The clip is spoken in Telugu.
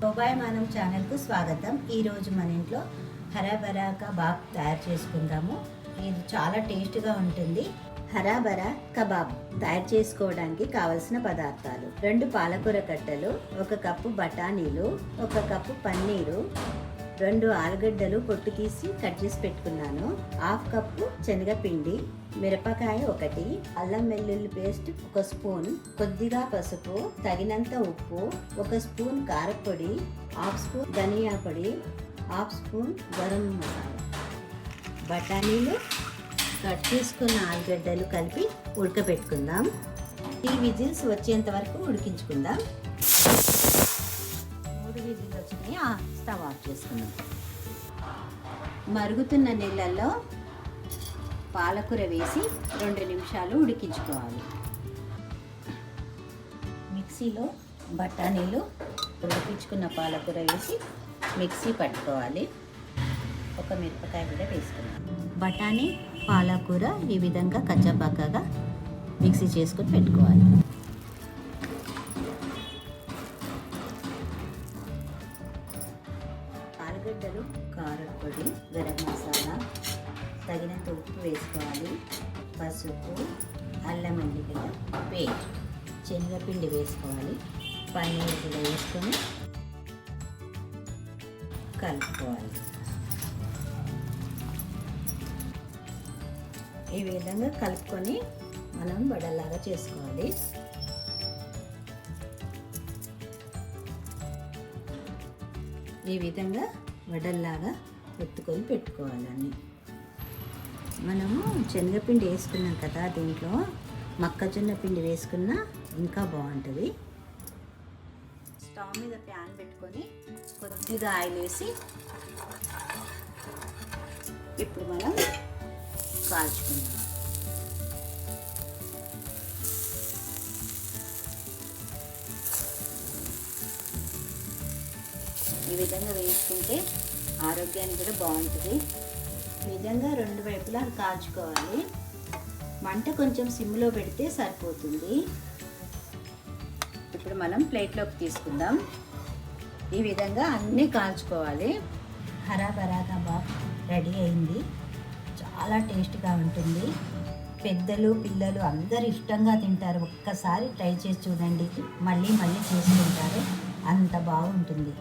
శోభాయమానం ఛానల్కు స్వాగతం. ఈరోజు మన ఇంట్లో హరాబరా కబాబ్ తయారు చేసుకుందాము. ఇది చాలా టేస్ట్గా ఉంటుంది. హరాబరా కబాబ్ తయారు చేసుకోవడానికి కావలసిన పదార్థాలు: 2 పాలకూర కట్టలు, 1 కప్పు బఠానీలు, 1 కప్పు పన్నీరు, 2 ఆలుగడ్డలు పొట్టు తీసి కట్ చేసి పెట్టుకున్నాను, 1/2 కప్పు శనగపిండి, మిరపకాయ 1, అల్లం వెల్లుల్లి పేస్ట్ 1 స్పూన్, కొద్దిగా పసుపు, తగినంత ఉప్పు, 1 స్పూన్ కారపొడి, 1/2 స్పూన్ ధనియా పొడి, 1/2 స్పూన్ గరం మసాలా. బఠానీలు, కట్ చేసుకున్న ఆలుగడ్డలు కలిపి ఉడకబెట్టుకుందాం. 3 విజిల్స్ వచ్చేంత వరకు ఉడికించుకుందాం. 3 విజిల్స్ వచ్చినాయి. స్టవ్ ఆఫ్ చేసుకుందాం. మరుగుతున్న నీళ్ళల్లో పాలకూర వేసి 2 నిమిషాలు ఉడికించుకోవాలి. మిక్సీలో బఠానీలు, ఉడికించుకున్న పాలకూర వేసి మిక్సీ పట్టుకోవాలి. 1 మిరపకాయ కూడా వేసుకున్నాం. బఠానీ, పాలకూర ఈ విధంగా కచ్చాపక్కగా మిక్సీ చేసుకొని పెట్టుకోవాలి. ఆలుగడ్డలు, కారపొడి, గరం మసాలా, తగినంత ఉప్పు వేసుకోవాలి. పసుపు, అల్లం వెల్లిగడ్డ పేస్ట్, శనగపిండి వేసుకోవాలి. పన్నీర్ కూడా వేసుకొని కలుపుకోవాలి. ఈ విధంగా కలుపుకొని మనం వడలాగా చేసుకోవాలి. ఈ విధంగా వడల్లాగా ఒత్తుకొని పెట్టుకోవాలి. అన్నీ మనము శనగపిండి వేసుకున్నాం కదా, దీంట్లో మొక్కజొన్న పిండి వేసుకున్నా ఇంకా బాగుంటుంది. స్టవ్ మీద ప్యాన్ పెట్టుకొని కొద్దిగా ఆయిల్ వేసి ఇప్పుడు మనం కాల్చుకుందాం. ఈ విధంగా వేసుకుంటే ఆరోగ్యానికి కూడా బాగుంటుంది. ఈ విధంగా 2 వైపులా కాల్చుకోవాలి. మంట కొంచెం సిమ్లో పెడితే సరిపోతుంది. ఇప్పుడు మనం ప్లేట్లోకి తీసుకుందాం. ఈ విధంగా అన్నీ కాల్చుకోవాలి. హరాబరా కబాబ్ రెడీ అయింది. చాలా టేస్ట్గా ఉంటుంది. పెద్దలు, పిల్లలు అందరు ఇష్టంగా తింటారు. ఒక్కసారి ట్రై చేసి చూడండి, మళ్ళీ మళ్ళీ చేసుకుంటారు. అంత బాగుంటుంది.